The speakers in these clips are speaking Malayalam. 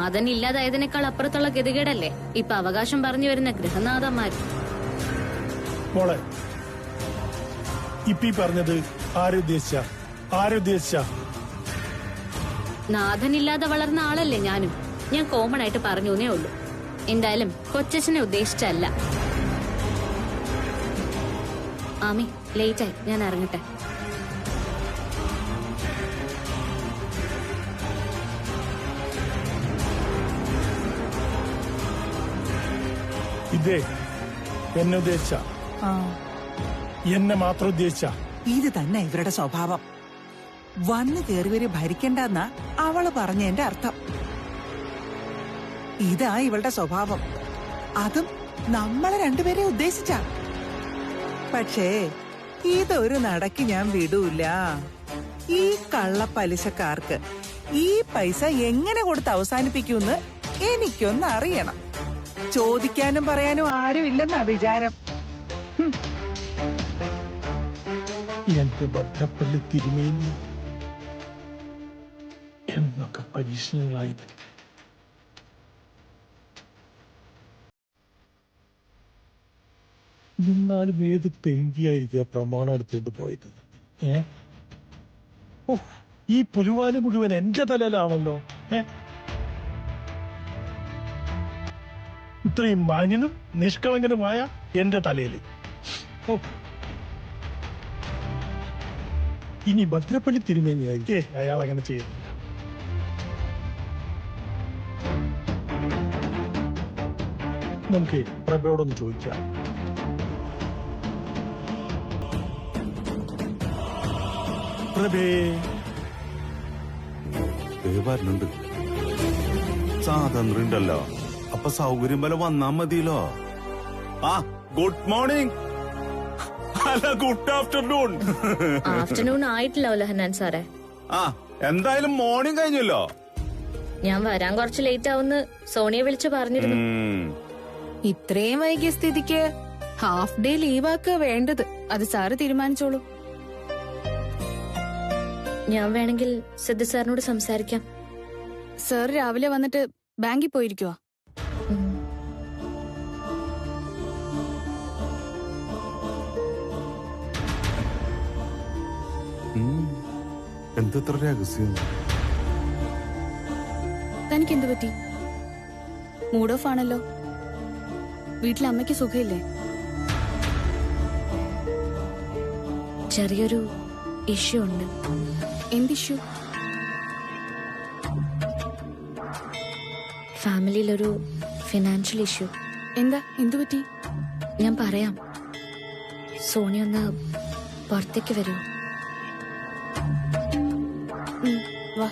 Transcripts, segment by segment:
നാഥൻ ഇല്ലാതായതിനേക്കാൾ അപ്പുറത്തുള്ള ഗതികേടല്ലേ ഇപ്പൊ അവകാശം പറഞ്ഞു വരുന്ന ഗൃഹനാഥന്മാര്. മോളെ, ഇപ്പീ പറഞ്ഞത് ആരുദ്ദേശിച്ച? നാഥൻ ഇല്ലാതെ വളർന്ന ആളല്ലേ ഞാനും. ഞാൻ കോമൺ ആയിട്ട് പറഞ്ഞേ ഉള്ളൂ. എന്തായാലും കൊച്ചച്ഛനെ ഉദ്ദേശിച്ചല്ല. ആമി, ലേറ്റായി, ഞാൻ ഇറങ്ങട്ടെ. ഇതേ എന്നെ ഉദ്ദേശിച്ച, എന്നെ മാത്രം ഉദ്ദേശിച്ച? ഇത് തന്നെ ഇവരുടെ സ്വഭാവം. വന്ന് കേറിവര് ഭരിക്കണ്ടെന്നാ അവള് പറഞ്ഞതിന്റെ അർത്ഥം. ഇതാ ഇവളുടെ സ്വഭാവം. അതും നമ്മളെ രണ്ടുപേരെ ഉദ്ദേശിച്ച. പക്ഷേ ഇതൊരു നടക്ക് ഞാൻ വിടൂല. ഈ കള്ളപ്പലിശക്കാർക്ക് ഈ പൈസ എങ്ങനെ കൊടുത്ത് അവസാനിപ്പിക്കൂന്ന് എനിക്കൊന്ന് അറിയണം. ചോദിക്കാനും പറയാനും ആരും ഇല്ലെന്നാ വിചാരം. എന്റെ ഭദ്രപ്പള്ളി തിരുമേനി എന്നൊക്കെ പരീക്ഷണങ്ങളായി. എന്നാലും ഏത് പെങ്കിയായിരിക്കും പ്രമാണം എടുത്തോണ്ട് പോയത്? ഈ പുലുവാല് മുഴുവൻ എന്റെ തലയിലാണല്ലോ. ഇത്രയും മാന്യനും നിഷ്കളങ്കനുമായ എന്റെ തലയിൽ. ഇനി ഭദ്രപ്പള്ളി തിരുമേനിയായിരിക്കേ അയാൾ അങ്ങനെ ചെയ്യുന്നില്ല. നമുക്ക് പ്രഭയോടൊന്ന് ചോദിക്കാം. പ്രഭേ വരുന്നുണ്ട്. സ്വാതന്ത്ര്യം ഉണ്ടല്ലോ, അപ്പൊ സൗകര്യം പോലെ വന്നാ മതിയല്ലോ. ആ ഗുഡ് മോർണിംഗ്. അല്ല, ഗുഡ് ആഫ്റ്റർനൂൺ. ആഫ്റ്റർനൂൺ ആയിട്ടില്ല ഹനാൻ സാറേ. ആ എന്തായാലും മോർണിംഗ് കഴിഞ്ഞല്ലോ. ഞാൻ വരാൻ കുറച്ച് ലേറ്റ് ആവുന്ന് സോണിയെ വിളിച്ചു പറഞ്ഞിരുന്നു. ഇത്രയും വൈകിയ സ്ഥിതിക്ക് ഹാഫ് ഡേ ലീവാക്കുക വേണ്ടത്. അത് സാറ് തീരുമാനിച്ചോളൂ. ഞാൻ വേണമെങ്കിൽ സിദ്ധു സാറിനോട് സംസാരിക്കാം. സാർ രാവിലെ വന്നിട്ട് ബാങ്കിൽ പോയിരിക്കുവാ. എന്തത്ര രഹസ്യം? തനിക്ക് എന്ത് പറ്റി? മൂഡ് ഓഫ് ആണല്ലോ. വീട്ടിലെ അമ്മയ്ക്ക് സുഖമില്ലേ? ചെറിയൊരു ഇഷ്യൂ ഉണ്ട്. എന്ത് ഇഷ്യൂ? ഫാമിലിയിലൊരു financial issue. എന്താ, എന്തു പറ്റി? ഞാൻ പറയാം. സോണി ഒന്ന് പുറത്തേക്ക് വരൂ. വാ.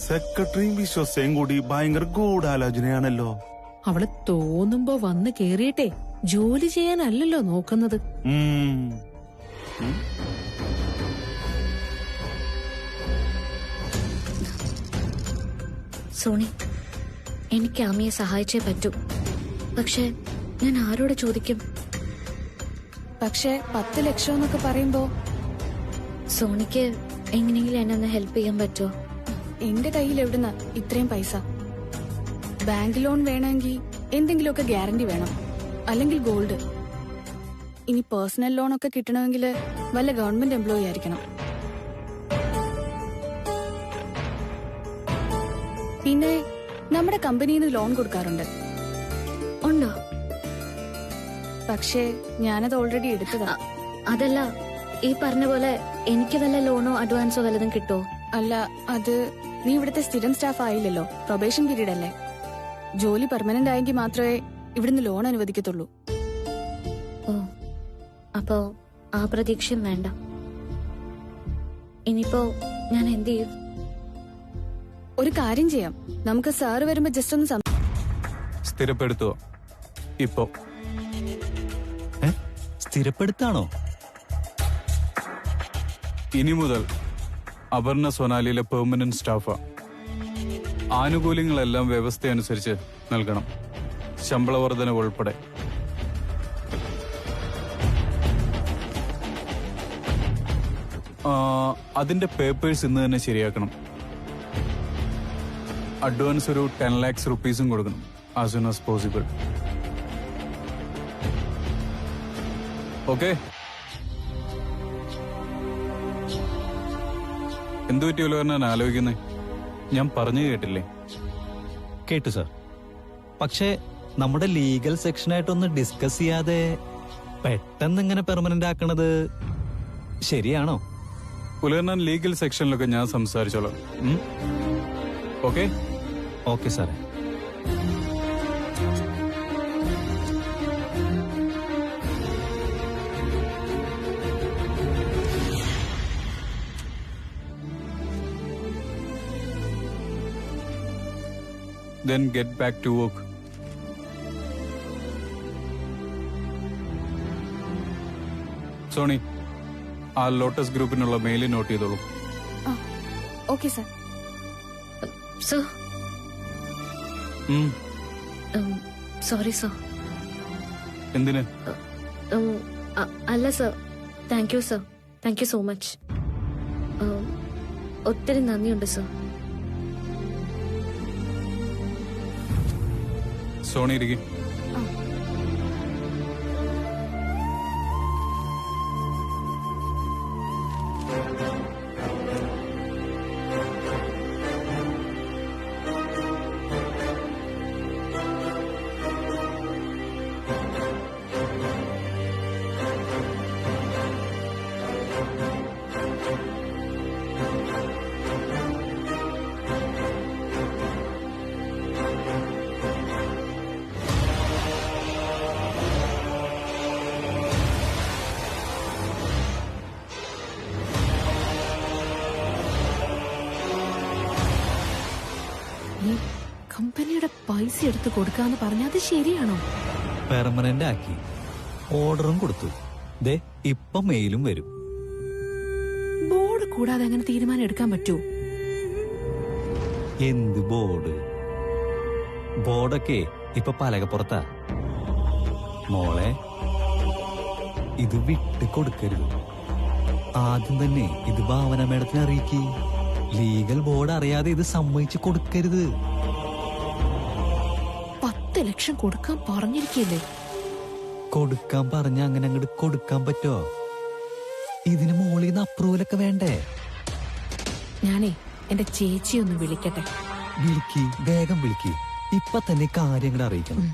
സെക്രട്ടറിയും വിശ്വസയും കൂടി ഭയങ്കര ഗൂഢാലോചനയാണല്ലോ. അവള് തോന്നുമ്പോ വന്ന് കേറിയിട്ടെ ജോലി ചെയ്യാനല്ലല്ലോ നോക്കുന്നത്. സോണി, എനിക്ക് അമ്മയെ സഹായിച്ചേ പറ്റൂ. പക്ഷെ ഞാൻ ആരോട് ചോദിക്കും? പക്ഷെ 10 ലക്ഷം എന്നൊക്കെ പറയുമ്പോ സോണിക്ക് എങ്ങനെയെങ്കിലും എന്നെ ഒന്ന് ഹെൽപ്പ് ചെയ്യാൻ പറ്റുമോ? എന്റെ കയ്യിൽ എവിടുന്ന ഇത്രയും പൈസ? ബാങ്ക് ലോൺ വേണമെങ്കിൽ എന്തെങ്കിലുമൊക്കെ ഗ്യാരണ്ടി വേണം, അല്ലെങ്കിൽ ഗോൾഡ്. ഇനി പേഴ്സണൽ ലോൺ ഒക്കെ കിട്ടണമെങ്കിൽ വല്ല ഗവൺമെന്റ് എംപ്ലോയി ആയിരിക്കണം. പിന്നെ നമ്മുടെ കമ്പനിയിൽ നിന്ന് ലോൺ കൊടുക്കാറുണ്ട്. ഉണ്ടോ? പക്ഷേ ഞാനത് ഓൾറെഡി എടുത്തതാ. അതല്ല, ഈ പറഞ്ഞ പോലെ എനിക്ക് വല്ല ലോണോ അഡ്വാൻസോ വല്ലതും കിട്ടുമോ? അല്ല, അത് നീ ഇവിടുത്തെ സ്ഥിരം സ്റ്റാഫ് ആയില്ലല്ലോ. പ്രൊബേഷൻ പീരീഡ് അല്ലേ. ജോലി പെർമനന്റ് ആയെങ്കിൽ മാത്രമേ ഇവിടുന്ന് ലോൺ അനുവദിക്കത്തുള്ളൂ. ഓ, അപ്പോ ആ പ്രതീക്ഷയും വേണ്ട. ഇനിയിപ്പോ ഞാൻ എന്ത് ചെയ്യും? ഒരു കാര്യം ചെയ്യാം, നമുക്ക് സാറ് വരുമ്പോ ജസ്റ്റ് ഒന്ന് സ്ഥിരപ്പെടുത്തുവോ? ഇപ്പോ സ്ഥിരപ്പെടുത്താണോ? ഇനി മുതൽ അപർണ സൊനാലിയിലെ പെർമനന്റ് സ്റ്റാഫാ. ആനുകൂല്യങ്ങളെല്ലാം വ്യവസ്ഥയനുസരിച്ച് നൽകണം. ശമ്പള വർധന ഉൾപ്പെടെ. അതിന്റെ പേപ്പേഴ്സ് ഇന്ന് തന്നെ ശരിയാക്കണം. അഡ്വാൻസ് ഒരു 10 lakhs rupees കൊടുക്കണം. As soon as possible. Okay? എന്തു പറ്റിയല്ലോ ഞാൻ ആലോചിക്കുന്നേ? ഞാൻ പറഞ്ഞു കേട്ടില്ലേ? കേട്ടു സാർ. പക്ഷേ നമ്മുടെ ലീഗൽ സെക്ഷനായിട്ടൊന്ന് ഡിസ്കസ് ചെയ്യാതെ പെട്ടെന്ന് ഇങ്ങനെ പെർമനന്റ് ആക്കണത് ശരിയാണോ? പുലർന്നാൻ ലീഗൽ സെക്ഷനിലൊക്കെ ഞാൻ സംസാരിച്ചോളാം. ഓക്കെ? ഓക്കെ സാറേ. Then get back to work. Soni, ആ ലോട്ടസ് ഗ്രൂപ്പിനുള്ള മെയിൽ നോട്ട് ചെയ്തോളൂ. Okay sir. സർ, ഉം. Sorry sir. എന്തിന്? അല്ല sir, thank you sir. Thank you so much. ഒത്തിരി നന്ദിയുണ്ട് സർ. സോണി ഇരിക്കും. ഈ കമ്പനിയുടെ പൈസ എടുത്ത് കൊടുക്കാന്ന് പറഞ്ഞാൽ അത് ശരിയാണോ? പെർമനന്റ് ആക്കി ഓർഡറും കൊടുത്തു. ദേ ഇപ്പൊ മെയിലും വരും. ബോർഡ് കൂടാതെ അങ്ങനെ തീരുമാനം എടുക്കാൻ പറ്റുമോ? എന്ത് ബോർഡ്? ബോർഡൊക്കെ ഇപ്പൊ പലകപ്പുറത്താ മോളെ. ഇത് വിട്ട് കൊടുക്കരുത്. ആദ്യം തന്നെ ഇത് ഭാവന മേഡത്തിനെ അറിയിക്കി. ലീഗൽ ബോർഡ് അറിയാതെ ഇത് സമ്മതിച്ചു കൊടുക്കരുത്. 10 ലക്ഷം കൊടുക്കാൻ പറഞ്ഞിരിക്കല്ലേ? കൊടുക്കാൻ പറഞ്ഞ അങ്ങനെ അങ്ങോട്ട് കൊടുക്കാൻ പറ്റോ? ഇതിന് മോളിൽ നിന്ന് അപ്രൂവലൊക്കെ വേണ്ടേ? ഞാനേ എന്റെ ചേച്ചി ഒന്ന് വിളിക്കട്ടെ. വിളിക്ക്, വേഗം വിളിക്ക്. ഇപ്പൊ തന്നെ കാര്യങ്ങൾ അറിയിക്കണം.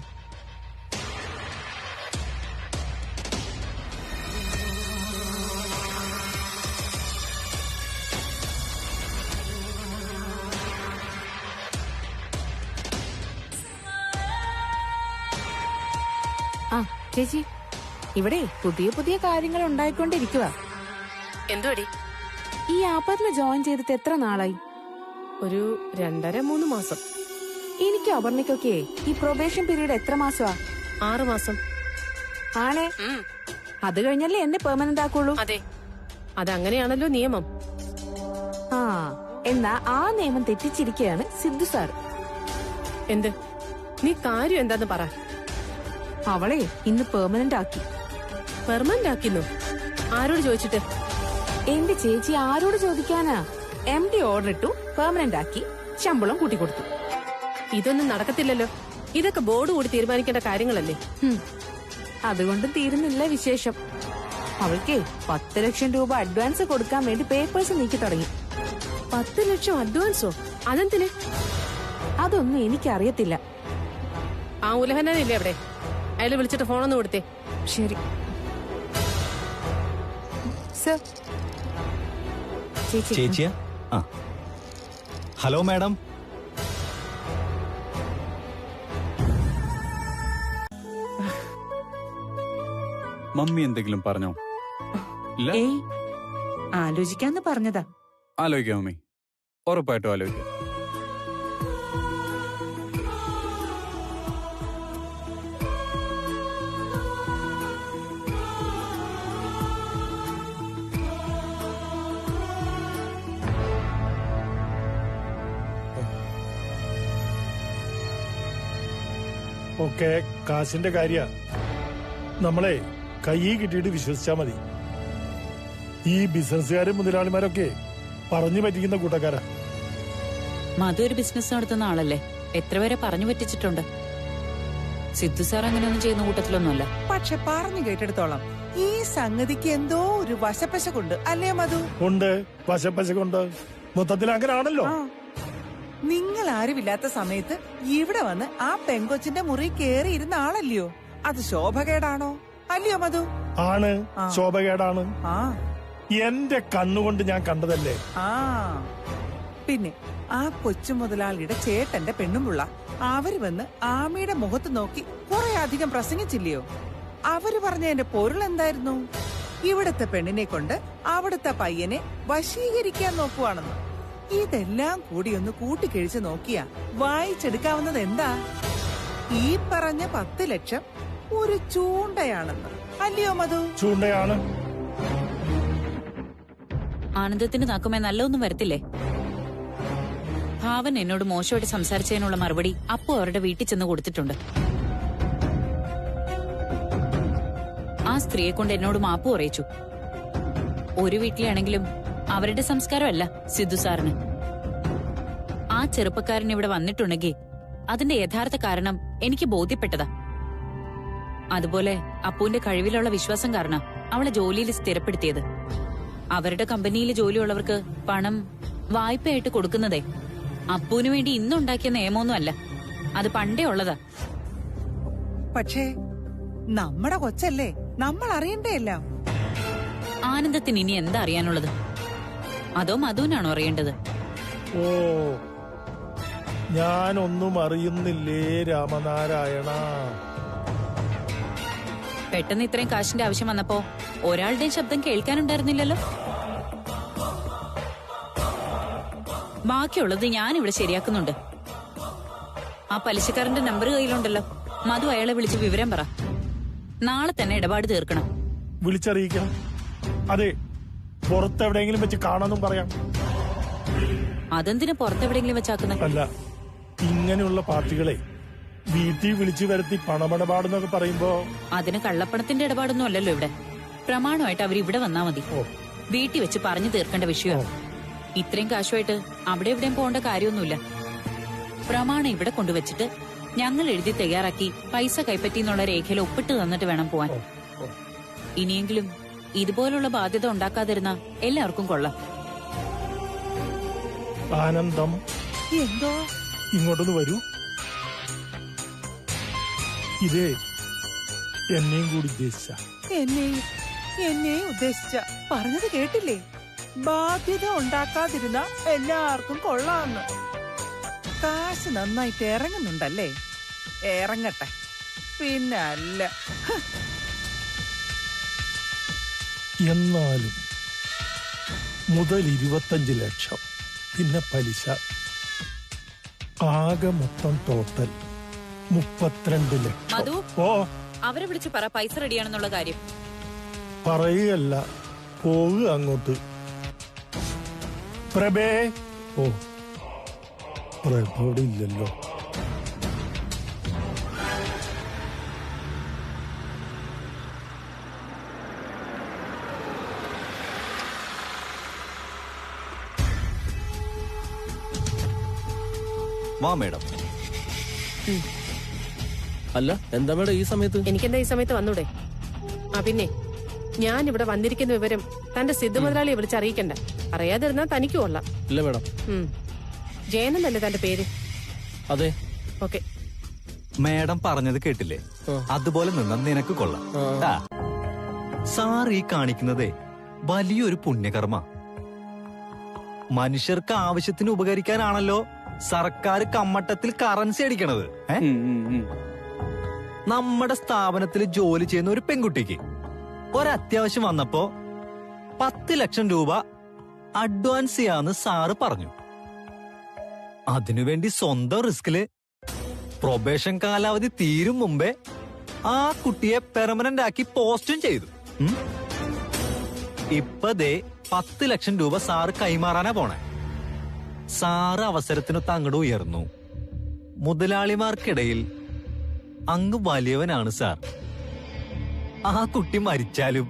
ആ ചേച്ചി, ഇവിടെ പുതിയ പുതിയ കാര്യങ്ങൾ ഉണ്ടായിക്കൊണ്ടിരിക്കുക. എന്തുവടി? ഈ ആപ്പറിൽ ജോയിൻ ചെയ്തിട്ട് എത്ര നാളായി? ഒരു 2.5-3 മാസം. എനിക്കും അപർണിക്കൊക്കെ ഈ പ്രൊബേഷൻ പീരീഡ് എത്ര മാസമാ? 6 മാസം. ആണേ, അത് കഴിഞ്ഞല്ലേ എന്നെ പെർമനന്റ് ആക്കുള്ളൂ. അതെ, അതങ്ങനെയാണല്ലോ നിയമം. ആ, എന്നാ ആ നിയമം തെറ്റിച്ചിരിക്കുകയാണ് സിദ്ധു സാർ. എന്ത്? നീ കാര്യം എന്താന്ന് പറ. അവളെ ഇന്ന് പെർമനന്റ് ആക്കി. പെർമനന്റ് ആക്കിന്നു? ആരോട് ചോദിച്ചിട്ട്? എന്റെ ചേച്ചി ആരോട് ചോദിക്കാനാ? MD ഓർഡർ ഇട്ടു, പെർമനന്റ് ആക്കി, ശമ്പളം കൂട്ടിക്കൊടുത്തു. ഇതൊന്നും നടക്കത്തില്ലല്ലോ. ഇതൊക്കെ ബോർഡ് കൂടി തീരുമാനിക്കേണ്ട കാര്യങ്ങളല്ലേ? അതുകൊണ്ടും തീരുന്നില്ല വിശേഷം. അവൾക്ക് 10 ലക്ഷം രൂപ അഡ്വാൻസ് കൊടുക്കാൻ വേണ്ടി പേപ്പേഴ്സ് നീക്കി തുടങ്ങി. 10 ലക്ഷം അഡ്വാൻസോ? അതെന്തിന്? അതൊന്നും എനിക്കറിയത്തില്ല. ആ ഉലഹനല്ലേ അവിടെ? അയാളെ വിളിച്ചിട്ട് ഫോണൊന്ന് കൊടുത്തേ. ശരി സർ. ചേച്ചിയാ? ആ, ഹലോ മാഡം. മമ്മി എന്തെങ്കിലും പറഞ്ഞോ? ഇല്ല, ഏയ്, ആലോചിക്കാന്ന് പറഞ്ഞതാ. ആലോചിക്കാം മമ്മി, ഉറപ്പായിട്ടും ആലോചിക്കാം. ഒക്കെ കാശിന്റെ കാര്യ. നമ്മളെ കൈ കിട്ടിയിട്ട് വിശ്വസിച്ചാ മതി. ഈ ബിസിനസ്സുകാരും മുതലാളിമാരൊക്കെ പറഞ്ഞു പറ്റിക്കുന്ന കൂട്ടക്കാരാ. മധു ഒരു ബിസിനസ് നടത്തുന്ന ആളല്ലേ, എത്ര പേരെ പറഞ്ഞു പറ്റിച്ചിട്ടുണ്ട്. സിദ്ധു സാർ അങ്ങനെയൊന്നും ചെയ്യുന്ന കൂട്ടത്തിലൊന്നുമല്ല. പക്ഷെ പറഞ്ഞു കേട്ടെടുത്തോളം ഈ സംഗതിക്ക് എന്തോ ഒരു വശപ്പശക്കുണ്ട് അല്ലേ മധു? ഉണ്ട്, വശപ്പശക്കുണ്ട്. മൊത്തത്തിൽ അങ്ങനെ ആണല്ലോ. നിങ്ങൾ ആരുമില്ലാത്ത സമയത്ത് ഇവിടെ വന്ന് ആ പെങ്കൊച്ചിന്റെ മുറി കേറിയിരുന്ന ആളല്ലയോ? അത് ശോഭകേടാണോ അല്ലയോ മധു? ആണ്, ശോഭകേടാണ്. ആ എന്റെ കണ്ണുകൊണ്ട് ഞാൻ കണ്ടതല്ലേ. ആ പിന്നെ ആ കൊച്ചു മുതലാളിയുടെ ചേട്ടന്റെ പെണ്ണുമുള്ള അവര് വന്ന് ആമിയുടെ മുഖത്ത് നോക്കി കുറെ അധികം പ്രസംഗിച്ചില്ലയോ? അവര് പറഞ്ഞതിന്റെ പൊരുൾ എന്തായിരുന്നു? ഇവിടത്തെ പെണ്ണിനെ കൊണ്ട് അവിടുത്തെ പയ്യനെ വശീകരിക്കാൻ നോക്കുവാണെന്ന്. ഇതെല്ലാം കൂടി ഒന്ന് കൂട്ടിക്കിഴിച്ച് നോക്കിയാ വായിച്ചെടുക്കാവുന്നത് എന്താ? ഈ പറഞ്ഞ 10 ലക്ഷം ഒരു ചൂണ്ടയാണെന്ന് അല്ലയോ മധു? ചൂണ്ടയാണ്. ആനന്ദത്തിന് നാക്കുമേ നല്ലൊന്നും വരത്തില്ലേ? ഭാവൻ എന്നോട് മോശമായിട്ട് സംസാരിച്ചതിനുള്ള മറുപടി അപ്പു അവരുടെ വീട്ടിൽ ചെന്ന് കൊടുത്തിട്ടുണ്ട്. ആ സ്ത്രീയെ കൊണ്ട് എന്നോട് മാപ്പ് പറയിച്ചു. ഒരു വീട്ടിലാണെങ്കിലും അവരുടെ സംസ്കാരമല്ല സിദ്ധു സാറിന്. ആ ചെറുപ്പക്കാരൻ ഇവിടെ വന്നിട്ടുണ്ടെങ്കിൽ അതിന്റെ യഥാർത്ഥ കാരണം എനിക്ക് ബോധ്യപ്പെട്ടതാ. അതുപോലെ അപ്പുവിന്റെ കഴിവിലുള്ള വിശ്വാസം കാരണം അവളെ ജോലിയിൽ സ്ഥിരപ്പെടുത്തിയത്. അവരുടെ കമ്പനിയിൽ ജോലിയുള്ളവർക്ക് പണം വായ്പയായിട്ട് കൊടുക്കുന്നതേ അപ്പുവിന് വേണ്ടി ഇന്നുണ്ടാക്കിയ നിയമമൊന്നുമല്ല, അത് പണ്ടേ ഉള്ളതാ. പക്ഷേ നമ്മുടെ കൊച്ചല്ലേ, നമ്മൾ അറിയണ്ടേ എല്ലാം. ആനന്ദത്തിന് ഇനി എന്താ അറിയാനുള്ളത്? അതോ മധുവിനാണോ അറിയേണ്ടത്? ഓ, ഞാനൊന്നും അറിയുന്നില്ലേ രാമനാരായണ. പെട്ടെന്ന് ഇത്രയും കാശിന്റെ ആവശ്യം വന്നപ്പോ ഒരാളുടെയും ശബ്ദം കേൾക്കാനുണ്ടായിരുന്നില്ലല്ലോ. ബാക്കിയുള്ളത് ഞാൻ ഇവിടെ ശരിയാക്കുന്നുണ്ട്. ആ പലിശക്കാരന്റെ നമ്പർ കയ്യിലുണ്ടല്ലോ, മധു അയാളെ വിളിച്ച് വിവരം പറ. നാളെ തന്നെ ഇടപാട് തീർക്കണം. വിളിച്ചറിയിക്കണം. അതെ, പുറത്തെവിടെയെങ്കിലും വെച്ച് കാണാനും പറയാം. അതെന്തിനാ പുറത്തെവിടെയെങ്കിലും വെച്ചാക്കുന്നത്? അല്ല, ഇങ്ങനെയുള്ള പാർട്ടികളെ വീട്ടിൽ വിളിച്ചു വരുത്തി പണമിടപാടെന്നൊക്കെ പറയുമ്പോ അതിന് കള്ളപ്പണത്തിന്റെ ഇടപാടൊന്നും അല്ലല്ലോ ഇവിടെ. പ്രമാണമായിട്ട് അവർ ഇവിടെ വന്നാ മതി. വീട്ടിൽ വെച്ച് പറഞ്ഞു തീർക്കേണ്ട വിഷയമാണ്. ഇത്രയും കാശുമായിട്ട് അവിടെ എവിടെയും പോകേണ്ട കാര്യമൊന്നുമില്ല. പ്രമാണം ഇവിടെ കൊണ്ടുവച്ചിട്ട് ഞങ്ങൾ എഴുതി തയ്യാറാക്കി പൈസ കൈപ്പറ്റിന്നുള്ള രേഖയിൽ ഒപ്പിട്ട് തന്നിട്ട് വേണം പോവാൻ. ഇനിയെങ്കിലും ഇതുപോലുള്ള ബാധ്യത ഉണ്ടാക്കാതിരുന്ന എല്ലാവർക്കും കൊള്ളാം. ആനന്ദം, എന്തോ ഇങ്ങോട്ടൊന്ന് വരൂ. ഇതേ എന്നെയും കൂടി ഉദ്ദേശിച്ച. എന്നെയും ഉദ്ദേശിച്ച പറഞ്ഞത് കേട്ടില്ലേ? ബാധ്യത ഉണ്ടാക്കാതിരുന്ന എല്ലാവർക്കും കൊള്ളാമെന്ന്. കാശ് നന്നായിട്ട് ഇറങ്ങുന്നുണ്ടല്ലേ? ഇറങ്ങട്ടെ, പിന്നെ അല്ല. എന്നാലും മുതൽ 25 ലക്ഷം, പിന്നെ പലിശ, ആകെ മൊത്തം ടോട്ടൽ 32 ലക്ഷം. മധു, ഓ, അവരെ വിളിച്ച് പറ പൈസ റെഡിയാണെന്നുള്ള കാര്യം. പറയുകയല്ല, പോവുക അങ്ങോട്ട്. പ്രഭേ. ഓ, പ്രഭോടെ ഇല്ലല്ലോ. വാ മേഡം. അല്ല, എന്താ മേഡം ഈ സമയത്ത്? എനിക്കെന്താ ഈ സമയത്ത് വന്നൂടെ? ആ പിന്നെ ഞാൻ ഇവിടെ വന്നിരിക്കുന്ന വിവരം തന്റെ സിദ്ധു മുതലാളിയെ വിളിച്ചറിയിക്കണ്ട. അറിയാതിരുന്നാ തനിക്ക് കൊള്ളാം. ഇല്ല മേഡം. ജയനെന്നല്ലേ തന്റെ പേര്? അതെ. ഓക്കെ. മേഡം പറഞ്ഞത് കേട്ടില്ലേ? അതുപോലെ നിന്നാ നിനക്ക് കൊള്ളാം. സാർ ഈ കാണിക്കുന്നതേ വലിയൊരു പുണ്യകർമ്മ. മനുഷ്യർക്ക് ആവശ്യത്തിന് ഉപകരിക്കാനാണല്ലോ സർക്കാർ കമ്മട്ടത്തിൽ കറൻസി അടിക്കണത്. നമ്മുടെ സ്ഥാപനത്തിൽ ജോലി ചെയ്യുന്ന ഒരു പെൺകുട്ടിക്ക് ഒരത്യാവശ്യം വന്നപ്പോ 10 ലക്ഷം രൂപ അഡ്വാൻസ് ചെയ്യാന്ന് സാറ് പറഞ്ഞു. അതിനുവേണ്ടി സ്വന്തം റിസ്കില് പ്രൊബേഷൻ കാലാവധി തീരും മുമ്പേ ആ കുട്ടിയെ പെർമനന്റ് ആക്കി പോസ്റ്റും ചെയ്തു. ഇപ്പൊ ദേ 10 ലക്ഷം രൂപ സാറ് കൈമാറാനാ പോണേ. സാറ് അവസരത്തിനൊത്ത് അങ്ങോട്ട് ഉയർന്നു. മുതലാളിമാർക്കിടയിൽ അങ്ങ് വലിയവനാണ് സാർ. ആ കുട്ടി മരിച്ചാലും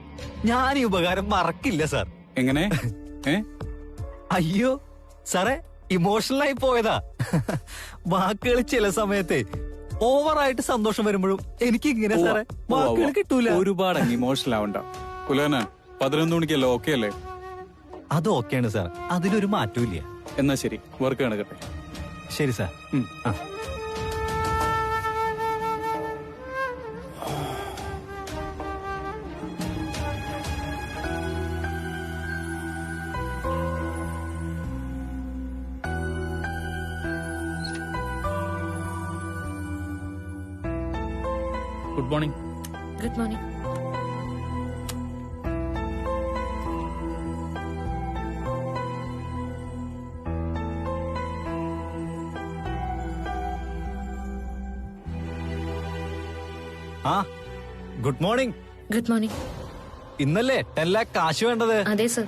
ഞാൻ ഈ ഉപകാരം മറക്കില്ല സാർ. എങ്ങനെ? അയ്യോ സാറേ, ഇമോഷണലായി പോയതാ. വാക്കുകൾ ചില സമയത്തെ ഓവറായിട്ട് സന്തോഷം വരുമ്പോഴും എനിക്ക് ഇങ്ങനെ സാറേ വാക്കുകൾ കിട്ടൂല. ഒരുപാട് ഇമോഷണൽ ആവണ്ട. കുലന 11 മണിക്കല്ലോ, ഓക്കെ അല്ലേ? അത് ഓക്കെയാണ് സാർ, അതിലൊരു മാറ്റവും ഇല്ല. എന്നാ ശരി, വർക്ക് നടക്കട്ടെ. ശരി സാർ. ആ ഗുഡ് മോർണിംഗ്. Good morning. ആ ഗുഡ് മോർണിംഗ്. Good morning. ഇന്നല്ലേ 10 lakh കാശ് വേണ്ടത്? അതെ സർ,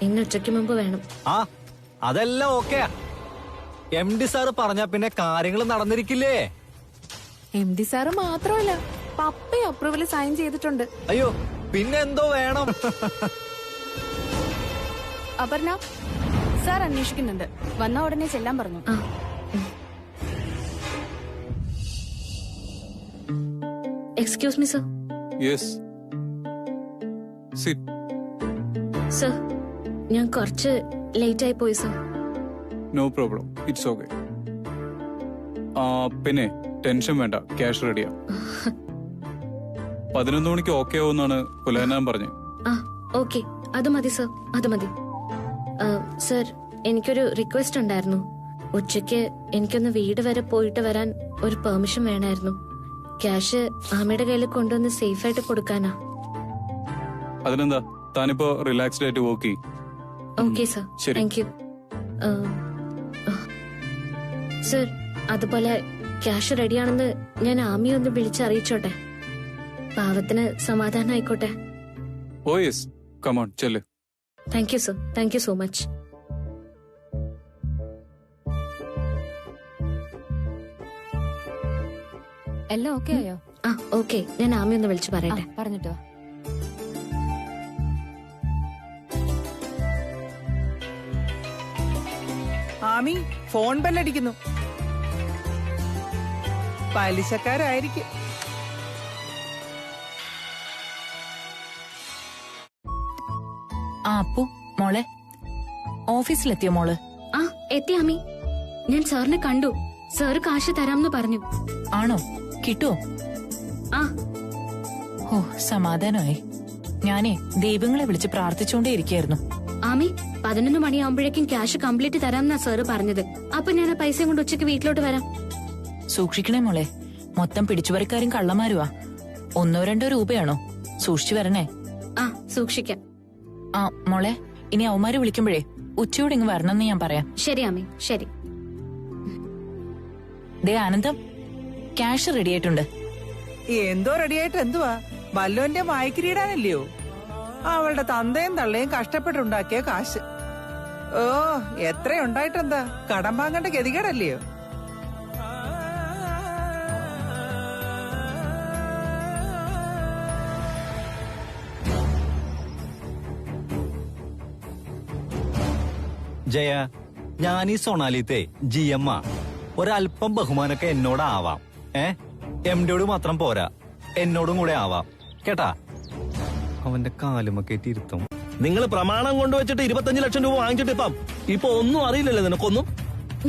ഇന്ന് ഉച്ചയ്ക്ക് മുമ്പ് വേണം. ആ അതെല്ലാം ഓക്കെ. MD സാറ് പറഞ്ഞ പിന്നെ കാര്യങ്ങൾ നടന്നിരിക്കില്ലേ? MD സാറ് മാത്രമല്ല, പപ്പ അപ്രൂവൽ സൈൻ ചെയ്തിട്ടുണ്ട്. അയ്യോ പിന്നെന്തോ വേണം? അപർണ സാർ അന്വേഷിക്കുന്നുണ്ട്, വന്ന ഉടനെ ചെല്ലാൻ പറഞ്ഞു. Excuse me sir. Yes, sit. Sir, ഞാൻ കുറച്ച് ലേറ്റ് ആയി പോയി sir. No problem, it's okay. പിന്നെ ടെൻഷൻ വേണ്ട, ക്യാഷ് റെഡിയാ. 11 മണിക്ക് ഓക്കെ ആവുമെന്നാണ് കുലനാൻ പറഞ്ഞത്. ആ ഓക്കെ, അത് മതി സർ, അത് മതി. സർ, എനിക്കൊരു റിക്വസ്റ്റ് ഉണ്ടായിരുന്നു. ഉച്ചയ്ക്ക് എനിക്കൊന്ന് വീട് വരെ പോയിട്ട് വരാൻ ഒരു പെർമിഷൻ വേണമായിരുന്നു. ക്യാഷ് ആമയുടെ കയ്യിൽ കൊണ്ടുവന്ന് സേഫ് ആയിട്ട് കൊടുക്കാനാ. അതിനെന്താ, താനിപ്പോ റിലാക്സ്ഡ് ആയിട്ട് വർക്ക് ചെയ്യും. Okay sir, thank you. Sir, അതുപോലെ ക്യാഷ് റെഡിയാണെന്ന് ഞാൻ ആമിയെ ഒന്ന് വിളിച്ചറിയിച്ചോട്ടെ? പാവത്തിന് സമാധാനം ആയിക്കോട്ടെ. ഓ യെസ്, കമോൺ ചെല്ല്. Thank you sir, thank you so much. എല്ലാം ഓക്കെ ആയോ? ആ ഓക്കെ, ഞാൻ ആമി ഒന്ന് വിളിച്ചു പറയട്ടെ. പറഞ്ഞിട്ടോ. ആമി, ഫോൺ ബെല്ലടിക്കുന്നു. പലിശക്കാരായിരിക്കും. അപ്പു മോളെ, ഓഫീസിലെത്തിയോ മോള്? ആ എത്തി ആമി. ഞാൻ സാറിനെ കണ്ടു. സാറ് കാശ് തരാമെന്ന് പറഞ്ഞു. ആണോ? കിട്ടുവോ? ആ. ഓ സമാധാനമായി. ഞാനേ ദൈവങ്ങളെ വിളിച്ച് പ്രാർത്ഥിച്ചുകൊണ്ടേ ഇരിക്കായിരുന്നു. ആമി, 11 മണിയാവുമ്പോഴേക്കും ക്യാഷ് കംപ്ലീറ്റ് തരാമെന്നാ സാറ് പറഞ്ഞത്. അപ്പൊ ഞാൻ ആ പൈസ കൊണ്ട് ഉച്ചയ്ക്ക് വീട്ടിലോട്ട് വരാം. സൂക്ഷിക്കണേ മോളെ, മൊത്തം പിടിച്ചുപറിക്കാരും കള്ളന്മാരുവാ. 1-2 രൂപയാണോ? സൂക്ഷിച്ചു വരണേ. ആ സൂക്ഷിക്കാം. ആ മോളെ, ഇനി അവന്മാര് വിളിക്കുമ്പോഴേ ഉച്ചയോടെ ഇങ്ങ് വരണമെന്ന് ഞാൻ പറയാം. ശരി ആമി, ശരി. ദേ ആനന്ദം, ക്യാഷ് റെഡി ആയിട്ടുണ്ട്. എന്തോ റെഡിയായിട്ട് എന്തുവാ? വല്ലോന്റെ വായിക്കിരിയിടാനല്ലയോ? അവളുടെ തന്തയും തള്ളയും കഷ്ടപ്പെട്ടുണ്ടാക്കിയ കാശ്. ഓ, എത്രയുണ്ടായിട്ടെന്താ? കടം വാങ്ങേണ്ട ഗതികേടല്ലയോ? ജയ, ഞാനീ സൊണാലിത്തെ GM. ഒരല്പം ബഹുമാനൊക്കെ എന്നോടാവാം. MDയോട് മാത്രം പോരാ, എന്നോടും കൂടെ ആവാം കേട്ടാ. അവന്റെ കാലുമൊക്കെ ഇരുത്തും. നിങ്ങൾ പ്രമാണം കൊണ്ടുവച്ചിട്ട് 25 ലക്ഷം രൂപ വാങ്ങിച്ചിട്ട് ഇപ്പൊ ഒന്നും അറിയില്ലല്ലോ നിനക്കൊന്നും.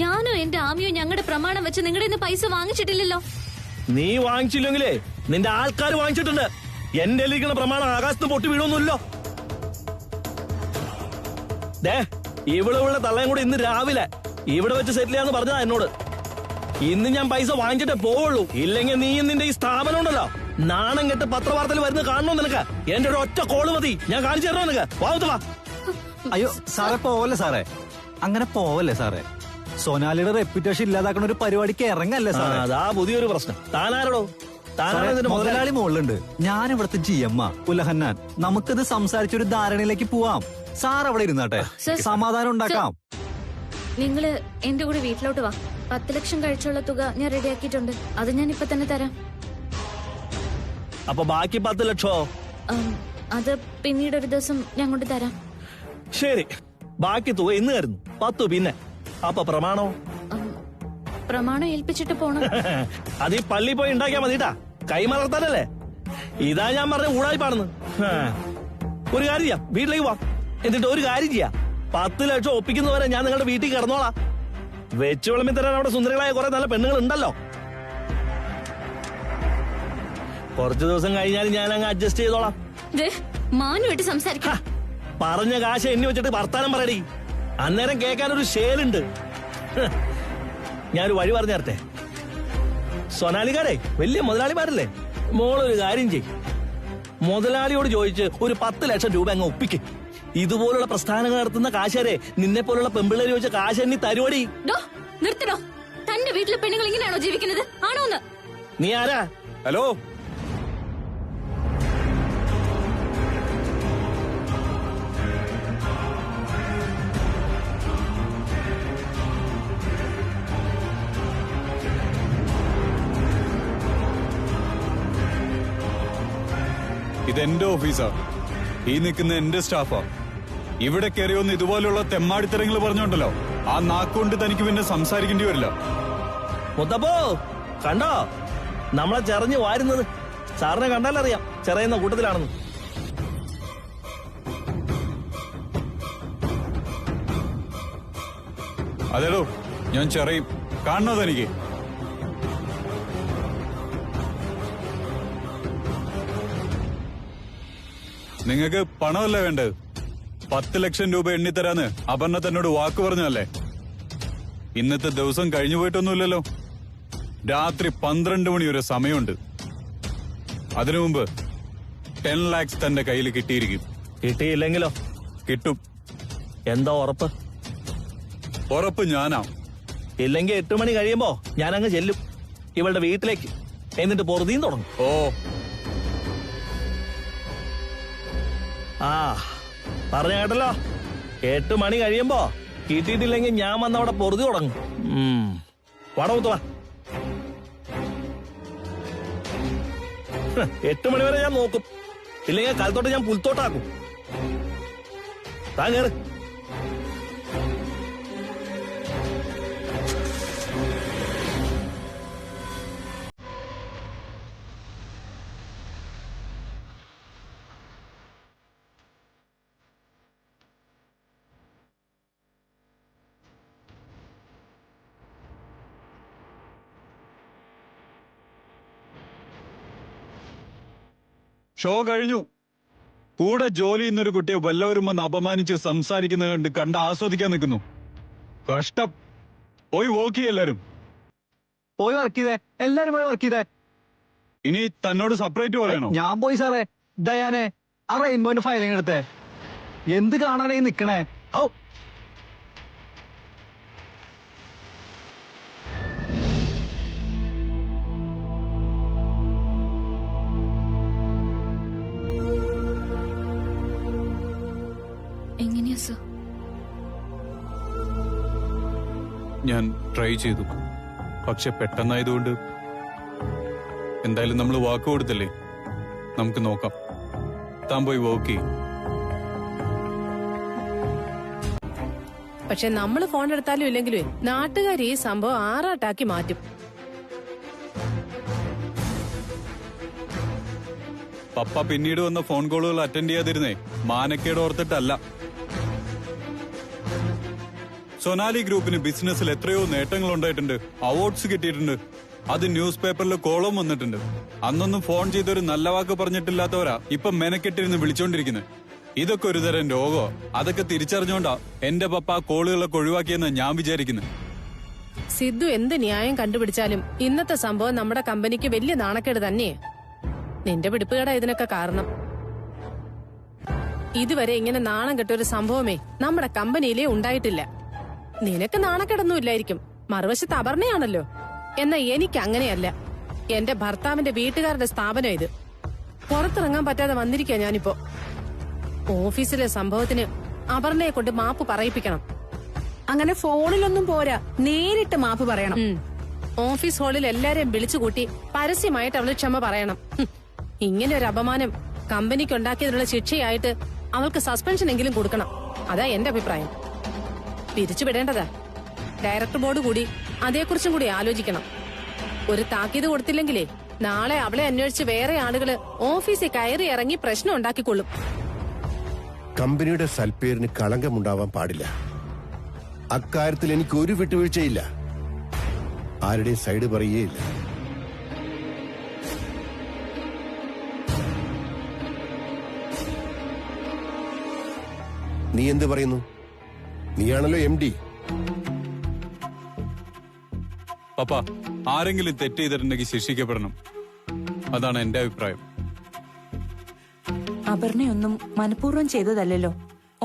ഞാനോ എന്റെ ആമിയോ ഞങ്ങളുടെ പ്രമാണം വെച്ച് നിങ്ങളുടെ പൈസ വാങ്ങിച്ചിട്ടില്ലല്ലോ. നീ വാങ്ങിച്ചില്ലെങ്കിലേ നിന്റെ ആൾക്കാർ വാങ്ങിച്ചിട്ടുണ്ട്. എന്റെ ഇരിക്കുന്ന പ്രമാണം ആകാശത്ത് പൊട്ടി വീഴൊന്നുമില്ലോ. ഇവിടെ തള്ളയും കൂടെ ഇന്ന് രാവിലെ ഇവിടെ വെച്ച് സെറ്റിൽ ചെയ്യാന്ന് പറഞ്ഞതാ എന്നോട്. ഇന്ന് ഞാൻ പൈസ വാങ്ങിച്ചിട്ടേ പോവുള്ളൂ. ഇല്ലെങ്കിൽ നീ നിന്റെ ഈ സ്ഥാപനം ഉണ്ടല്ലോ, നാണം കെട്ട് പത്രവാർത്തയിൽ വരുന്നത് കാണണോ നിനക്ക്? എന്റെ ഒരു ഒറ്റ കോള് മതി, ഞാൻ കാണിച്ചു തരണോ നിനക്ക്? വാ. അയ്യോ സാറേ, പോവല്ലേ സാറേ, അങ്ങനെ പോവല്ലേ സാറേ. സൊനാലിയുടെ റെപ്യൂട്ടേഷൻ ഇല്ലാതാക്കുന്ന ഒരു പരിപാടിക്ക് ഇറങ്ങല്ലേ സാറേ. അതാ പുതിയൊരു പ്രശ്നം. താനാരോടോ? മുതലാളി മുകളിലുണ്ട്, ഞാൻ ഇവിടുത്തെ GM ഉലഹന്നാൻ. നമുക്കിത് സംസാരിച്ചൊരു ധാരണയിലേക്ക് പോവാം. സാർ അവിടെ ഇരുന്നാട്ടെ, സമാധാനം ഉണ്ടാക്കാം. നിങ്ങള് എന്റെ കൂടെ വീട്ടിലോട്ട് വാ. 10 ലക്ഷം കഴിച്ചുള്ള തുക ഞാൻ റെഡിയാക്കിയിട്ടുണ്ട്. അത് ഞാൻ ഇപ്പൊ തന്നെ തരാം. അപ്പൊ ബാക്കി 10 ലക്ഷോ? അത് പിന്നീട് ഒരു ദിവസം ഞാൻ കൊണ്ട് തരാം. ശരി, ബാക്കി തുക ഇന്ന് തരുന്നു. 10 പിന്നെ. അപ്പൊ പ്രമാണോ? പ്രമാണം ഏൽപ്പിച്ചിട്ട് പോണം. അത് ഈ പള്ളി പോയി ഉണ്ടാക്കിയാ മതിട്ടാ, കൈമലർത്താനല്ലേ. ഇതാ ഞാൻ പറഞ്ഞ ഊടായിപ്പാണെന്ന്. ഒരു കാര്യം ചെയ്യാം, വീട്ടിലേക്ക് പോവാം. എന്നിട്ട് ഒരു കാര്യം ചെയ്യാം, 10 ലക്ഷം ഒപ്പിക്കുന്നവരെ ഞാൻ നിങ്ങളുടെ വീട്ടിൽ കിടന്നോളാം. വെച്ചു വിളമ്പി തരാൻ അവിടെ സുന്ദരികളായ കുറെ നല്ല പെണ്ണുങ്ങൾ ഉണ്ടല്ലോ. കുറച്ചു ദിവസം കഴിഞ്ഞാൽ ഞാൻ അങ്ങ് അഡ്ജസ്റ്റ് ചെയ്തോളാം. മാനുമായിട്ട് സംസാരിക്കാം. പറഞ്ഞ കാശ് എണ്ണി വെച്ചിട്ട് വർത്താനം പറയടി. അന്നേരം കേൾക്കാനൊരു ഷേലുണ്ട്. ഞാനൊരു വഴി പറഞ്ഞു തരട്ടെ. സൊനാലിക്കാരെ വലിയ മുതലാളിമാരല്ലേ, മോളൊരു കാര്യം ചെയ്യും, മുതലാളിയോട് ചോദിച്ച് ഒരു 10 ലക്ഷം രൂപ അങ്ങ് ഒപ്പിക്ക്. ഇതുപോലുള്ള പ്രസ്ഥാനങ്ങൾ നടത്തുന്ന കാശരെ നിന്നെ പോലുള്ള പെമ്പിള്ളേര് ചോദിച്ച കാശ് എണ്ണി തരുവടി. നിർത്തണോ? തന്റെ വീട്ടിലെ പെണ്ണുങ്ങൾ ഇങ്ങനെയാണോ ജീവിക്കുന്നത്? ആണോന്ന്? നീ ആരാ? ഹലോ, ഇതെന്റെ ഓഫീസാ. ഈ നിൽക്കുന്ന എന്റെ സ്റ്റാഫാ. ഇവിടെ കയറിയൊന്ന് ഇതുപോലുള്ള തെമ്മാടിത്തരങ്ങൾ പറഞ്ഞോണ്ടല്ലോ, ആ നാക്കുകൊണ്ട് തനിക്ക് പിന്നെ സംസാരിക്കേണ്ടി വരില്ല. മുത്തപ്പോ കണ്ടോ നമ്മളെ ചെറഞ്ഞു വാരുന്നത്? സാറിനെ കണ്ടാലറിയാം ചെറയുന്ന കൂട്ടത്തിലാണെന്ന്. അതേടോ, ഞാൻ ചെറിയും. കാണണോ തനിക്ക്? നിങ്ങൾക്ക് പണമല്ലേ വേണ്ടത്? 10 ലക്ഷം രൂപ എണ്ണിത്തരാന്ന് അപർണ തന്നോട് വാക്ക് പറഞ്ഞല്ലേ. ഇന്നത്തെ ദിവസം കഴിഞ്ഞു പോയിട്ടൊന്നുമില്ലല്ലോ. രാത്രി 12 മണി വരെ സമയമുണ്ട്. അതിനു മുമ്പ് 10 lakhs തന്റെ കയ്യിൽ കിട്ടിയിരിക്കും. കിട്ടിയില്ലെങ്കിലോ? കിട്ടും. എന്താ ഉറപ്പ്? ഉറപ്പ് ഞാനാ. ഇല്ലെങ്കിൽ 8 മണി കഴിയുമ്പോ ഞാൻ അങ്ങ് ചെല്ലും ഇവളുടെ വീട്ടിലേക്ക്. എന്നിട്ട് പൊറുതിയും തുടങ്ങും. ഓ, ആ പറഞ്ഞ കേട്ടല്ലോ, 8 മണി കഴിയുമ്പോ കിട്ടിയിട്ടില്ലെങ്കിൽ ഞാൻ വന്നവിടെ പൊറുതി തുടങ്ങും. വടമുത്തുവാ. 8 മണി വരെ ഞാൻ നോക്കും. ഇല്ലെങ്കിൽ കാലത്തോട്ട് ഞാൻ പുൽത്തോട്ടാക്കും. താൻ കേറ്. ഷോ കഴിഞ്ഞു. കൂടെ ജോലി ചെയ്യുന്നൊരു കുട്ടിയെ വല്ലവരും വന്ന് അപമാനിച്ച് സംസാരിക്കുന്നത് കണ്ട് ആസ്വദിക്കാൻ നിൽക്കുന്നു. കഷ്ടം. പോയി വർക്ക് ചെയ്യ എല്ലാരും. പോയി വർക്ക് ചെയ്തേ, എല്ലാരും പോയി വർക്ക് ചെയ്തേ. ഇനി തന്നോട് സെപ്പറേറ്റ് പറയണോ? ഞാൻ പോയി സാറേ. ദയാനെ ആ റെയിൻബോന്റെ ഫയലിംഗ് എടുത്തേ. എന്ത് കാണാനായി നിക്കണേ? ഓ, എങ്ങനെയാ സർ? ഞാൻ ട്രൈ ചെയ്തു, പക്ഷെ പെട്ടെന്നായതുകൊണ്ട് എന്തായാലും നമ്മൾ വാക്ക് കൊടുത്തില്ലേ, നമുക്ക് നോക്കാം. താൻ പോയി വർക്ക് ചെയ്യും. പക്ഷെ നമ്മള് ഫോൺ എടുത്താലും ഇല്ലെങ്കിലും നാട്ടുകാർ ഈ സംഭവം ആറാട്ടാക്കി മാറ്റും. പപ്പ പിന്നീട് വന്ന ഫോൺ കോളുകൾ അറ്റൻഡ് ചെയ്യാതിരുന്നേ മാനക്കേട് ഓർത്തിട്ടല്ല. സൊനാലി ഗ്രൂപ്പിന് ബിസിനസ്സിൽ എത്രയോ നേട്ടങ്ങൾ ഉണ്ടായിട്ടുണ്ട്, അവാർഡ്സ് കിട്ടിയിട്ടുണ്ട്. അത് ന്യൂസ് പേപ്പറിൽ കോളം വന്നിട്ടുണ്ട്. അന്നൊന്നും ഫോൺ ചെയ്തൊരു നല്ല വാക്ക് പറഞ്ഞിട്ടില്ലാത്തവരാ ഇപ്പൊ മെനക്കെട്ടിരുന്ന് വിളിച്ചോണ്ടിരിക്കുന്നത്. ഇതൊക്കെ ഒരു തരം രോഗോ. അതൊക്കെ തിരിച്ചറിഞ്ഞോണ്ടാ എന്റെ പപ്പ ആ കോളുകളൊക്കെ ഒഴിവാക്കിയെന്ന് ഞാൻ വിചാരിക്കുന്നത്. സിദ്ധു എന്ത് ന്യായം കണ്ടുപിടിച്ചാലും ഇന്നത്തെ സംഭവം നമ്മുടെ കമ്പനിക്ക് വലിയ നാണക്കേട് തന്നെയാ. നിന്റെ പിടിപ്പുകേടാ ഇതിനൊക്കെ കാരണം. ഇതുവരെ ഇങ്ങനെ നാണം കെട്ടൊരു സംഭവമേ നമ്മുടെ കമ്പനിയിലേ ഉണ്ടായിട്ടില്ല. നിനക്ക് നാണക്കേടൊന്നും ഇല്ലായിരിക്കും, മറുവശത്ത് അപർണയാണല്ലോ. എന്നാ എനിക്ക് അങ്ങനെയല്ല. എന്റെ ഭർത്താവിന്റെ വീട്ടുകാരുടെ സ്ഥാപനം ഇത്. പുറത്തിറങ്ങാൻ പറ്റാതെ വന്നിരിക്കാ ഞാനിപ്പോ. ഓഫീസിലെ സംഭവത്തിന് അപർണയെ കൊണ്ട് മാപ്പ് പറയിപ്പിക്കണം. അങ്ങനെ ഫോണിലൊന്നും പോരാ, നേരിട്ട് മാപ്പ് പറയണം. ഓഫീസ് ഹാളിൽ എല്ലാരെയും വിളിച്ചുകൂട്ടി പരസ്യമായിട്ട് അവള് ക്ഷമ പറയണം. ഇങ്ങനെ ഒരു അപമാനം കമ്പനിക്ക് ഉണ്ടാക്കിയതിനുള്ള ശിക്ഷയായിട്ട് അവൾക്ക് സസ്പെൻഷൻ എങ്കിലും കൊടുക്കണം. അതാ എന്റെ അഭിപ്രായം. പിരിച്ചുവിടേണ്ടതാ. ഡയറക്ടർ ബോർഡ് കൂടി അതേക്കുറിച്ചും കൂടി ആലോചിക്കണം. ഒരു താക്കീത് കൊടുത്തില്ലെങ്കിലേ നാളെ അവളെ അന്വേഷിച്ച് വേറെ ആളുകള് ഓഫീസിൽ കയറി ഇറങ്ങി പ്രശ്നം ഉണ്ടാക്കിക്കൊള്ളും. കമ്പനിയുടെ സൽപ്പേരിന് കളങ്കമുണ്ടാവാൻ പാടില്ല. അക്കാര്യത്തിൽ എനിക്ക് ഒരു വിട്ടുവീഴ്ചയില്ല. ആരുടെയും സൈഡ് പറയുകയില്ല. നീ എന്ത് പറയുന്നു? നീയാണല്ലോ MD. പപ്പ, ആരെങ്കിലും തെറ്റ് ചെയ്തിട്ടുണ്ടെങ്കിൽ ശിക്ഷിക്കപ്പെടണം. അതാണ് എന്റെ അഭിപ്രായം. അപർണയൊന്നും മനഃപൂർവ്വം ചെയ്തതല്ലല്ലോ.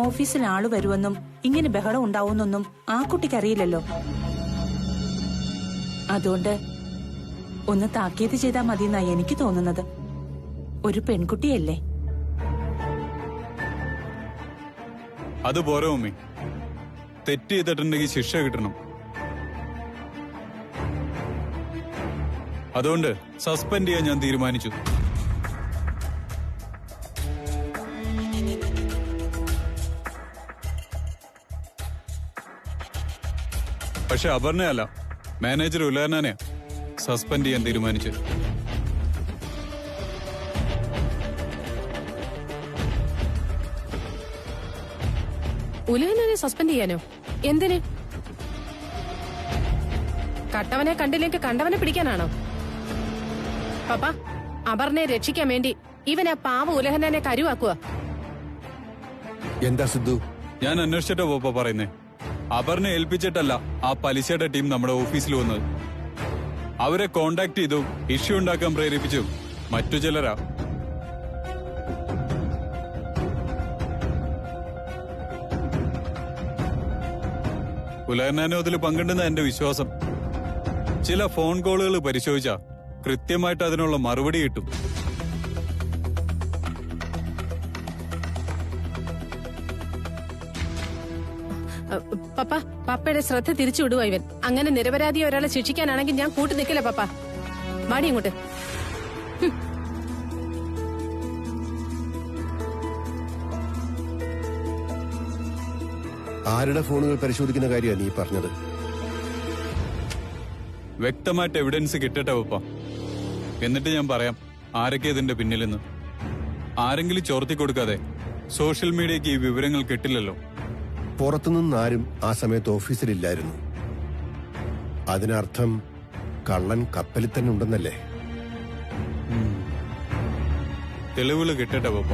ഓഫീസിൽ ആള് വരുമെന്നും ഇങ്ങനെ ബഹളം ഉണ്ടാവുന്നൊന്നും ആ കുട്ടിക്ക് അറിയില്ലല്ലോ. അതുകൊണ്ട് ഒന്ന് താക്കീത് ചെയ്താൽ മതിയെന്നാ എനിക്ക് തോന്നുന്നത്. ഒരു പെൺകുട്ടിയല്ലേ. അത് പോരാ മമ്മി. തെറ്റ് ചെയ്തിട്ടുണ്ടെങ്കിൽ ശിക്ഷ കിട്ടണം. അതുകൊണ്ട് സസ്പെൻഡ് ചെയ്യാൻ ഞാൻ തീരുമാനിച്ചു. പക്ഷെ അപർണയല്ല, മാനേജർ ഉലാനാനെയാ സസ്പെൻഡ് ചെയ്യാൻ തീരുമാനിച്ചു. ഉലയനെ സസ്പെൻഡ് ചെയ്യാനോ? എന്തിന്? കട്ടവനെ കണ്ടില്ലെങ്കിൽ കണ്ടവനെ പിടിക്കാനാണോ? പപ്പ, അപർണയെ രക്ഷിക്കാൻ വേണ്ടി ഇവൻ ആ പാവ ഉലഹനെ കരുവാക്കുക. എന്താ സിദ്ധു? ഞാൻ അന്വേഷിച്ചിട്ടോ പപ്പ പറയുന്നേ. അപർണ ഏൽപ്പിച്ചിട്ടല്ല ആ പലിശയുടെ ടീം നമ്മുടെ ഓഫീസിൽ വന്നത്. അവരെ കോണ്ടാക്ട് ചെയ്തു, ഇഷ്യൂ ഉണ്ടാക്കാൻ പ്രേരിപ്പിച്ചു മറ്റു ചിലരാ. ഉലയനാനോ അതിൽ പങ്കുണ്ടെന്ന എന്റെ വിശ്വാസം. ചില ഫോൺ കോളുകൾ പരിശോധിച്ചാ കൃത്യമായിട്ട് അതിനുള്ള മറുപടി കിട്ടും. പപ്പയുടെ ശ്രദ്ധ തിരിച്ചുവിടുക ഇവൻ. അങ്ങനെ നിരപരാധിയെ ഒരാളെ ശിക്ഷിക്കാനാണെങ്കിൽ ഞാൻ കൂട്ടി നിൽക്കില്ല. പപ്പ, വാടി ഇങ്ങോട്ട്. ആരുടെ ഫോണുകൾ പരിശോധിക്കുന്ന കാര്യമാണ് നീ പറഞ്ഞത്? വ്യക്തമായിട്ട് എവിഡൻസ് കിട്ടട്ടെ പപ്പ, എന്നിട്ട് ഞാൻ പറയാം ആരൊക്കെ ഇതിന്റെ പിന്നിലെന്ന്. ആരെങ്കിലും ചോർത്തി കൊടുക്കാതെ സോഷ്യൽ മീഡിയക്ക് ഈ വിവരങ്ങൾ കിട്ടില്ലല്ലോ. പുറത്തുനിന്ന് ആരും ആ സമയത്ത് ഓഫീസിലില്ലായിരുന്നു. അതിനർത്ഥം കള്ളൻ കപ്പലിൽ തന്നെ ഉണ്ടെന്നല്ലേ? തെളിവുകൾ കിട്ടട്ടെ പപ്പ.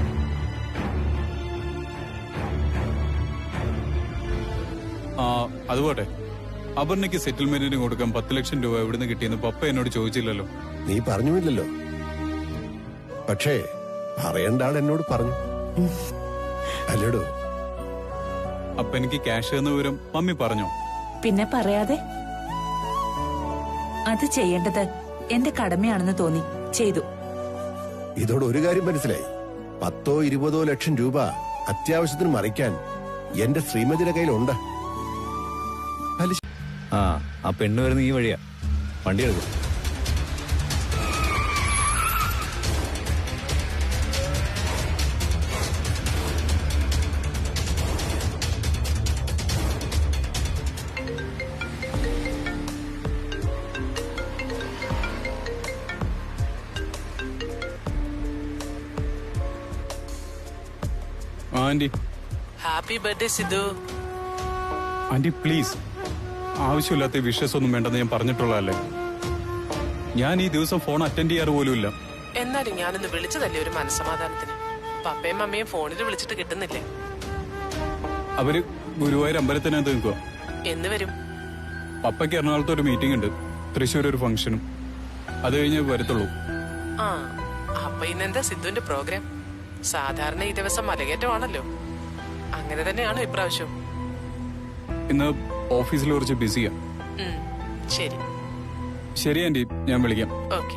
അതുപോട്ടെ, അപർണയ്ക്ക് സെറ്റിൽമെന്റിന് കൊടുക്കാൻ 10 ലക്ഷം രൂപ എവിടുന്ന് കിട്ടിയെന്ന് പപ്പ എന്നോട് ചോദിച്ചില്ലല്ലോ. നീ പറഞ്ഞുമില്ലല്ലോ. പക്ഷേ പറയേണ്ട ആൾ എന്നോട് പറഞ്ഞു അല്ലേടോ? അപ്പൊ എനിക്ക് ക്യാഷ് എന്ന വിവരം മമ്മി പറഞ്ഞോ? പിന്നെ പറയാതെ. അത് ചെയ്യേണ്ടത് എന്റെ കടമയാണെന്ന് തോന്നി ചെയ്തു. ഇതോടെ ഒരു കാര്യം മനസ്സിലായി. 10-20 ലക്ഷം രൂപ അത്യാവശ്യത്തിന് മറിക്കാൻ എന്റെ ശ്രീമതിയുടെ കയ്യിലുണ്ട്. ആ പെണ്ണ് വരുന്ന ഈ വഴിയാ. വണ്ടി എടുക്കും. Aunty, happy birthday Sidhu. Aunty please, ആവശ്യമില്ലാത്ത വിഷസ് ഒന്നും വേണ്ടെന്ന് ഞാൻ പറഞ്ഞിട്ടുള്ളതല്ലേ. ഞാൻ ഈ ദിവസം ഫോൺ അറ്റൻഡ് ചെയ്യാറ് പോലുമില്ല. എന്നാലും ഞാനൊന്ന് വിളിച്ചതല്ലേ ഒരു മനസ്സമാധാനത്തിന്. പപ്പയും മമ്മയും ഫോണിൽ വിളിച്ചിട്ട് കിട്ടുന്നില്ലേ? അവര് ഗുരുവായൂർ അമ്പലത്തിനകത്ത് നിൽക്കുക. എന്ന് വരും? പപ്പയ്ക്ക് എറണാകുളത്ത് ഒരു മീറ്റിംഗ് ഉണ്ട്, തൃശ്ശൂർ ഒരു ഫംഗ്ഷനും. അത് കഴിഞ്ഞ് വരത്തുള്ളൂ. ആ, അപ്പൊ ഇന്നെന്താ സിദ്ധുവിന്റെ പ്രോഗ്രാം? സാധാരണ ഈ ദിവസം മലകേറ്റമാണല്ലോ. അങ്ങനെ തന്നെയാണോ ഇപ്രാവശ്യം? ഇന്ന് ഓഫീസിൽ കുറച്ച് ബിസിയാ. ശരി ശരി ആന്റി, ഞാൻ വിളിക്കാം. ഓക്കെ.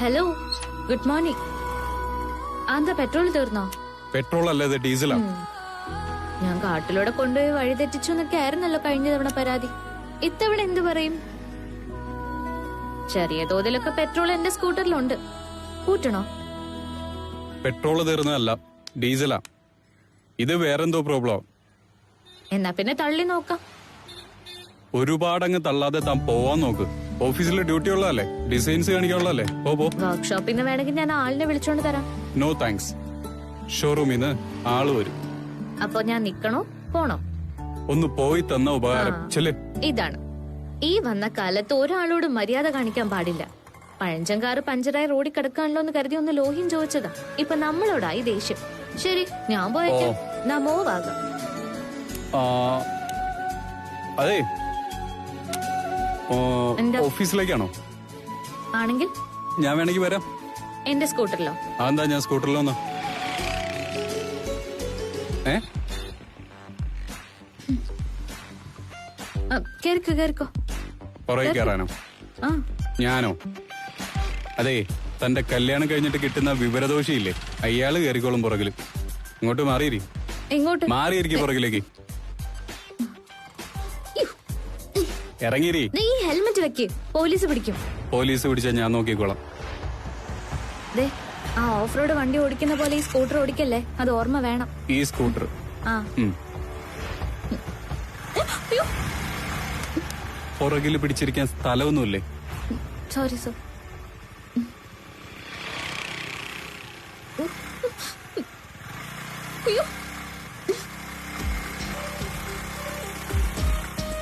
Hello, good morning. എന്താ പെട്രോൾ തീർന്നോ? പെട്രോൾ അല്ല, ഇത് ഡീസലാ. ഞാൻ കാട്ടിലൂടെ കൊണ്ടുപോയി വഴിതെറ്റിച്ചു എന്നൊക്കെ ആയിരുന്നല്ലോ കഴിഞ്ഞ തവണ പരാതി. ഇത്തവണ എന്ത് പറയും? ചെറിയ തോതിലൊക്കെ പെട്രോൾ എന്റെ സ്കൂട്ടറിലുണ്ട്. കൂട്ടണോ? പെട്രോൾ തീർന്നതല്ല, ഡീസലാ. ഇത് വേറെന്തോ പ്രോബ്ലം. എന്നാ പിന്നെ തള്ളി നോക്കാം. ഒരുപാടങ്ങ് തള്ളാതെ താൻ പോവാൻ നോക്ക്. ഓഫീസിൽ ഡ്യൂട്ടി ഉള്ളതല്ലേ, ഡിസൈൻസ് കാണിക്കാനുള്ളതല്ലേ. പോ. വർക്ക്ഷോപ്പിൽ നിന്ന് വേണമെങ്കിൽ ഞാൻ ആളിനെ വിളിച്ചോണ്ട് തരാം. No thanks. ഷോറൂമിന്ന് ആള് വരും. അപ്പൊ ഞാൻ നിക്കണോ പോണോ? ഒന്ന് പോയി തന്ന ഉപകാരം. ചെല്ലേ. ഇതാണ്, ഈ വന്ന കാലത്ത് ഒരാളോട് മര്യാദ കാണിക്കാൻ പാടില്ല. പഴഞ്ചൻകാറ് പഞ്ചറായി റോഡിൽ കിടക്കാണല്ലോ എന്ന് കരുതി ഒന്ന് ലോഹ്യം ചോദിച്ചതാ. ഇപ്പൊ നമ്മളോടായി ദേഷ്യം. ശരി, ഞാൻ പോയേക്കാം. നമോവാകാം. അതെ, ഓഫീസിലേക്കാണോ? ആണെങ്കിൽ ഞാൻ വേണമെങ്കിൽ വരാം. എന്റെ സ്കൂട്ടറിലോ? അതെന്താ, ഞാൻ സ്കൂട്ടറിലോ? കേറിക്കോ. പുറകെ കയറാനോ? ഞാനോ? അതെ, തന്റെ കല്യാണം കഴിഞ്ഞിട്ട് കിട്ടുന്ന വിവരദോഷിയില്ലേ, അയാള് കയറിക്കോളും പുറകില്. ഇങ്ങോട്ട് മാറിയിരി. മാറിയിരിക്കും പുറകിലേക്ക്. ഇറങ്ങിയിരി. ഈ ഹെൽമെറ്റ് വെക്ക്, പോലീസ് പിടിക്കും. പോലീസ് പിടിച്ചാ ഞാൻ നോക്കിക്കോളാം. ആ ഓഫ് റോഡ് വണ്ടി ഓടിക്കുന്ന പോലെ ഈ സ്കൂട്ടർ ഓടിക്കല്ലേ, അത് ഓർമ്മ വേണം. ഈ സ്കൂട്ടർ പുറകില് പിടിച്ചിരിക്കാൻ സ്ഥലമൊന്നുമില്ലേ? Sorry sir.